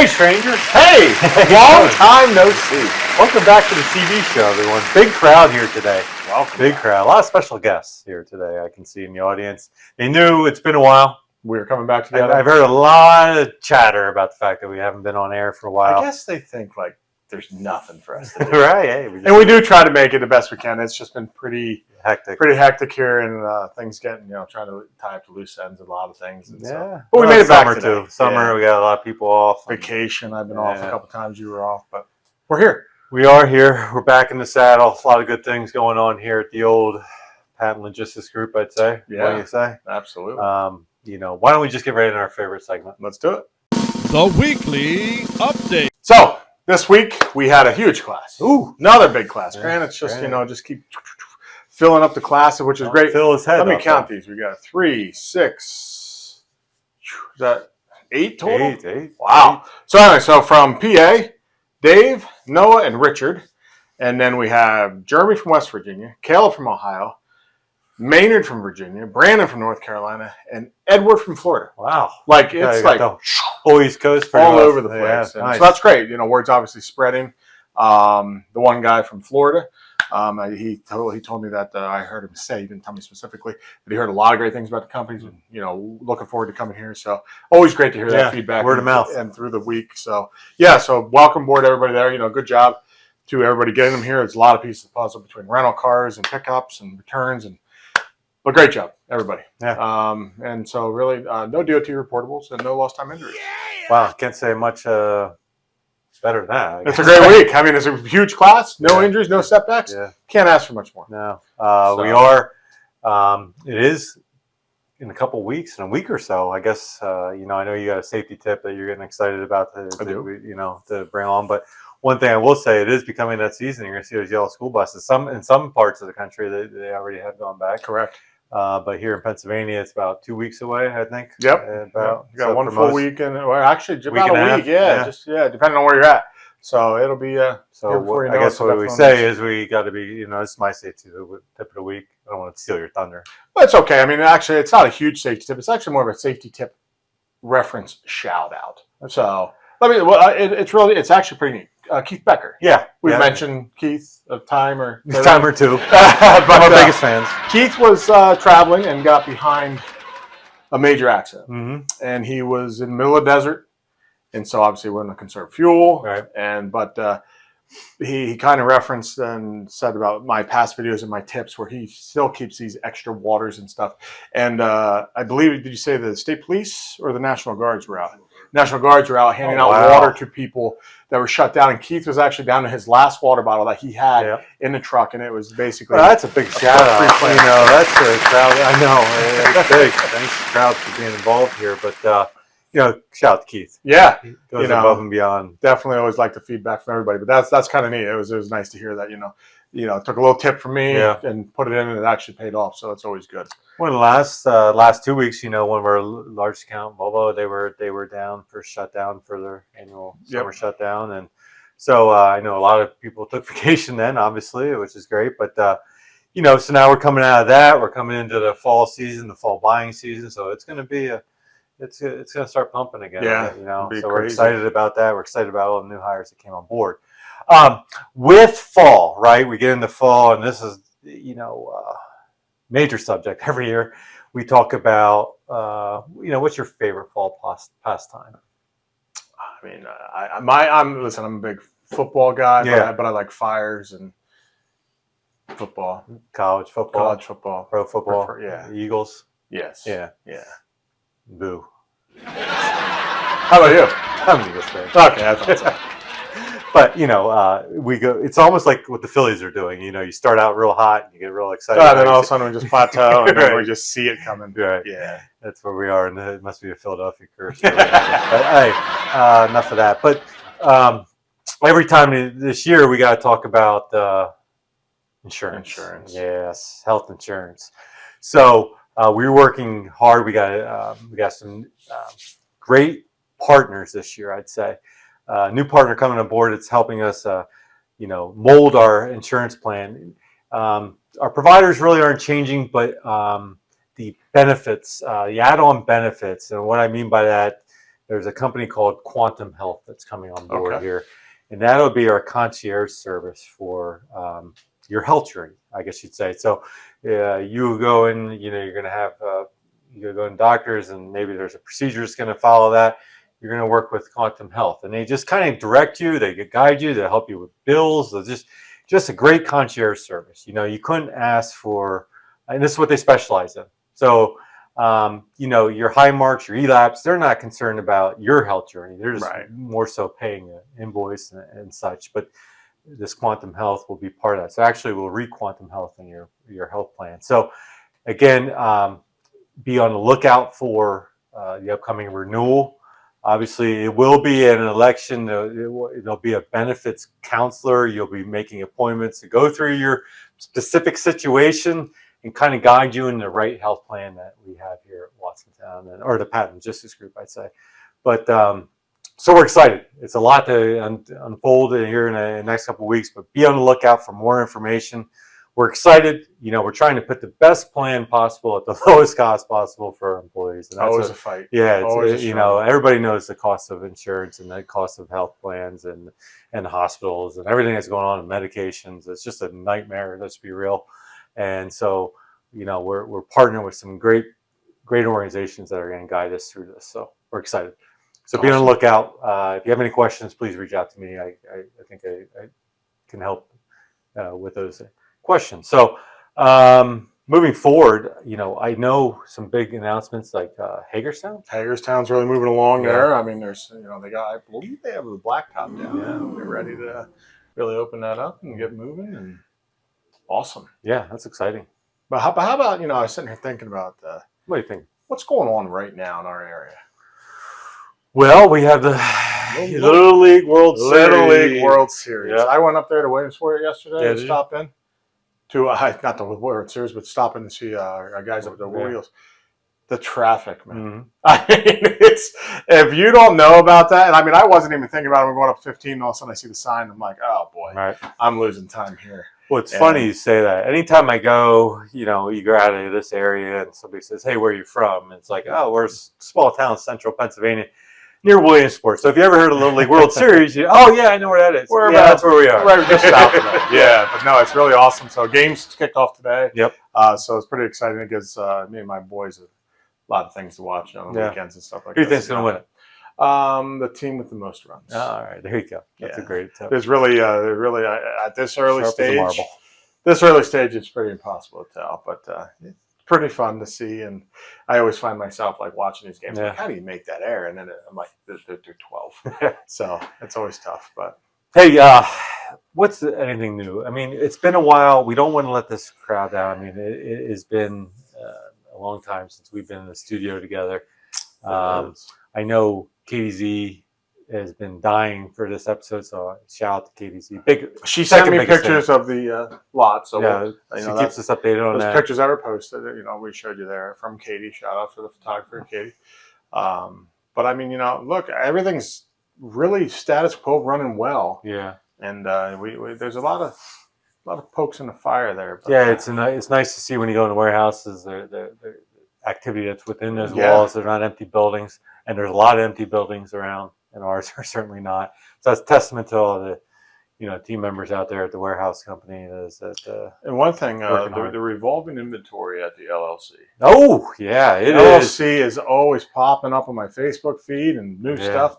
Hey, strangers. Hey, long time no see. Welcome back to the TV show, everyone. Big crowd here today. Welcome. Big crowd. A lot of special guests here today I can see in the audience. They knew it's been a while. We're coming back together. I've heard a lot of chatter about the fact that we haven't been on air for a while. I guess they think like there's nothing for us to do. Right. Hey, we do try to make it the best we can. It's just been pretty hectic here, and things getting, trying to tie up the loose ends of a lot of things. And yeah. But we made it back summer today. too. Summer, we got a lot of people off. Vacation. I've been off a couple times. You were off, but we're here. We are here. We're back in the saddle. A lot of good things going on here at the old Patent Logistics Group, I'd say. Yeah. What do you say? Absolutely. Why don't we just get right into our favorite segment? Let's do it. The Weekly Update. So, this week we had a huge class. Ooh. Another big class. Granted, it's just, just keep filling up the class, which is great. Fill his head Let me up, count these. We got 3, 6, is that 8 total? 8. Wow. So anyway, from PA, Dave, Noah, and Richard. And then we have Jeremy from West Virginia, Caleb from Ohio, Maynard from Virginia, Brandon from North Carolina, and Edward from Florida. Wow. It's like the whole East Coast. All over the place. Yeah, nice. So that's great. Word's obviously spreading. The one guy from Florida, he told me that I heard him say, he didn't tell me specifically, but he heard a lot of great things about the companies and, looking forward to coming here. So always great to hear that feedback. Word of mouth. And through the week. So, so welcome aboard everybody there. Good job to everybody getting them here. There's a lot of pieces of the puzzle between rental cars and pickups and returns but great job, everybody. Yeah. And so really no DOT reportables and no lost time injuries. Wow. Can't say much better than that. It's a great week. I mean, it's a huge class. No injuries, no setbacks. Yeah. Can't ask for much more. No. We are. It is in a couple weeks, in a week or so. I guess, I know you got a safety tip that you're getting excited about to bring on. But one thing I will say, it is becoming that season. You're going to see those yellow school buses. In some parts of the country, they already have gone back. Correct. But here in Pennsylvania, it's about 2 weeks away, I think. Yep. You got one full week, and actually about a week. Yeah, depending on where you're at. So it'll be. I guess what we say is we got to be. This is my safety tip of the week. I don't want to steal your thunder. Well, it's okay. I mean, actually, it's not a huge safety tip. It's actually more of a safety tip reference shout out. So it's actually pretty neat. Keith Becker. Yeah. We've mentioned Keith a time or two. But our biggest fans. Keith was traveling and got behind a major accident. Mm-hmm. And he was in the middle of the desert. And so obviously we want to conserve fuel. Right. But he kind of referenced and said about my past videos and my tips where he still keeps these extra waters and stuff. And I believe, did you say the state police or the National Guards were out? National Guards were out handing out water to people that were shut down. And Keith was actually down to his last water bottle that he had in the truck. And it was basically... Well, that's a big shout out. That's a crowd. I know. It's big. Thanks to the crowd for being involved here. But, shout out to Keith. Yeah. He goes above and beyond. Definitely always like the feedback from everybody. But that's kind of neat. It was nice to hear that, took a little tip from me and put it in and it actually paid off. So it's always good. Well, the last 2 weeks, one of our large account, Volvo, they were down for shutdown for their annual summer shutdown. And so I know a lot of people took vacation then, obviously, which is great. But, so now we're coming out of that. We're coming into the fall season, the fall buying season. So it's going to be it's going to start pumping again. Yeah. So we're excited about that. We're excited about all the new hires that came on board. With fall, right? We get into fall, and this is, major subject every year. We talk about, what's your favorite fall pastime? I mean, I'm a big football guy, but I like fires and football, college football, pro football, Eagles. Yes. Yeah. Boo. How about you? I'm an Eagles fan. Okay, that's awesome. But, we go, it's almost like what the Phillies are doing. You start out real hot and you get real excited. And then all of a sudden we just plateau and then we just see it coming. Right. Yeah. That's where we are. And it must be a Philadelphia curse. But hey, enough of that. But every time this year we got to talk about insurance. Yes, health insurance. So we were working hard. We got some great partners this year, I'd say. New partner coming on board. It's helping us, mold our insurance plan. Our providers really aren't changing, but the benefits, the add-on benefits, and what I mean by that, there's a company called Quantum Health that's coming on board Okay. here, and that'll be our concierge service for your health journey, I guess you'd say. So you go in, you're going to have you go in doctors, and maybe there's a procedure that's going to follow that. You're going to work with Quantum Health, and they just kind of direct you, they guide you, they help you with bills. They're just a great concierge service. You couldn't ask for, and this is what they specialize in. So, your high marks, your ELAPs, they're not concerned about your health journey. They're just more so paying an invoice and such. But this Quantum Health will be part of that. So actually, we'll read Quantum Health in your health plan. So again, be on the lookout for the upcoming renewal. Obviously, it will be an election. There'll be a benefits counselor. You'll be making appointments to go through your specific situation and kind of guide you in the right health plan that we have here at Watsontown, or the Patent Logistics Group, I'd say. But so we're excited. It's a lot to unfold here in the next couple of weeks, but be on the lookout for more information. We're excited. We're trying to put the best plan possible at the lowest cost possible for our employees. And that's Always a fight. Yeah, Always everybody knows the cost of insurance and the cost of health plans and hospitals and everything that's going on in medications. It's just a nightmare. Let's be real. And so, we're partnering with some great organizations that are going to guide us through this. So we're excited. So be on the lookout. If you have any questions, please reach out to me. I think I can help with those questions. So moving forward, I know some big announcements like Hagerstown. Hagerstown's really moving along there. I mean, there's, I believe they have the blacktop down. Yeah. They're ready to really open that up and get moving. And awesome. Yeah, that's exciting. But how about, I was sitting here thinking about What do you think? what's going on right now in our area. Well, we have the Little League World Series. Yeah. I went up there to Williamsport yesterday and did you? stopped in to not the World Series, but stop in to see our guys up at the Wheels. The traffic, man. Mm-hmm. I mean, it's, if you don't know about that, and I mean, I wasn't even thinking about it. We're going up 15, and all of a sudden I see the sign. I'm like, oh boy, Right. I'm losing time here. Well, it's funny you say that. Anytime I go, you go out of this area and somebody says, hey, where are you from? And it's like, oh, we're a small town, central Pennsylvania, near Williamsport. So if you ever heard of the Little League World Series, yeah, I know where that is. That's where we are. Right, just south of it. Yeah, but no, it's really awesome. So games kicked off today. Yep. So it's pretty exciting. It gives me and my boys a lot of things to watch on the weekends and stuff like that. Who do you think's going to win it? The team with the most runs. All right, there you go. That's a great tip. There's really, at this early Sharp as a stage. marble. This early stage, it's pretty impossible to tell, but it's pretty fun to see. And I always find myself like watching these games. Like, how do you make that error? And then I'm like, they're 12. So it's always tough. But hey, what's anything new? I mean, it's been a while. We don't want to let this crowd down. I mean, it has been a long time since we've been in the studio together. I know KDZ has been dying for this episode, so shout out to KDZ. She sent me pictures of the lot, so she keeps us updated on that. Pictures that were posted, we showed you there from Katie. Shout out for the photographer, Katie. But I mean, look, everything's really status quo, running well. Yeah, and we there's a lot of pokes in the fire there. But, it's nice to see when you go in the warehouses, the activity that's within those walls. They're not empty buildings, and there's a lot of empty buildings around. And ours are certainly not. So that's a testament to all the, team members out there at the warehouse company. And one thing, the revolving inventory at the LLC. Oh, yeah, LLC is always popping up on my Facebook feed and new stuff.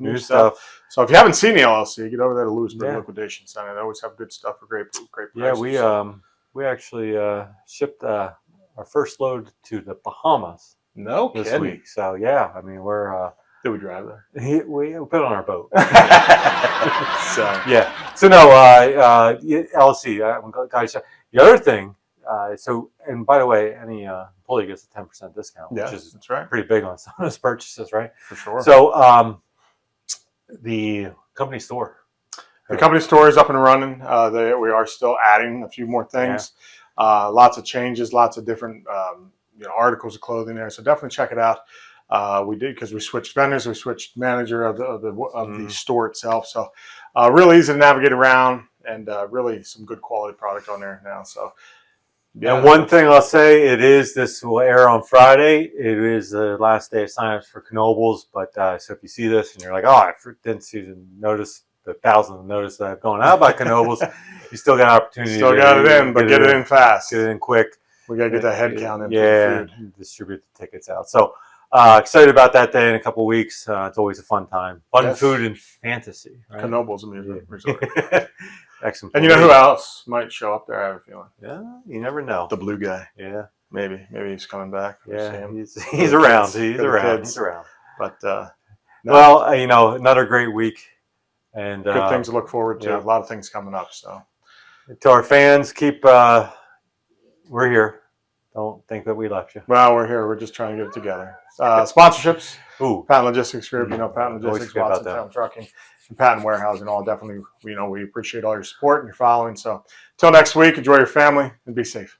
So if you haven't seen the LLC, get over there to Lewisburg Liquidation Center. They always have good stuff for great prices. Yeah, we actually shipped our first load to the Bahamas. This week. So yeah, I mean we're. Did we drive there? We put it on our boat. So So no, LLC. Guys, the other thing. And by the way, any employee gets a 10% discount, which is that's right. Pretty big on some of those purchases, right? For sure. So the company store. The company store is up and running. We are still adding a few more things. Lots of changes, lots of different articles of clothing there. So definitely check it out. We did because we switched vendors, we switched manager of the store itself. So really easy to navigate around, and really some good quality product on there now. So Yeah. And one thing I'll say, this will air on Friday. It is the last day of signups for Knobles. But so if you see this and you're like, oh, I didn't see the notice, the thousands of notices that have gone out by Knobles, you still got an opportunity. Still got it in, but get it in fast. Get it in quick. We got to get that head count in. Yeah, For the food. distribute the tickets out. So excited about that day in a couple of weeks. It's always a fun time. Fun Yes. food and fantasy. Right? Knobles Amusement Resort. Excellent. And you know who else might show up there? I have a feeling. Yeah, you never know. The blue guy. Yeah, Maybe he's coming back. We'll see yeah, him. he's around. For He's the around. kids. He's around. But no, Well, another great week, and good things to look forward to. yeah. A lot of things coming up. So to our fans, keep. We're here. Don't think that we left you. well, we're here. We're just trying to get it together. Sponsorships. Ooh, Patent Logistics Group, Patent Always Logistics, forget about Watson that. Town Trucking, and Patent Warehousing. All definitely, we appreciate all your support and your following. So, until next week, enjoy your family and be safe.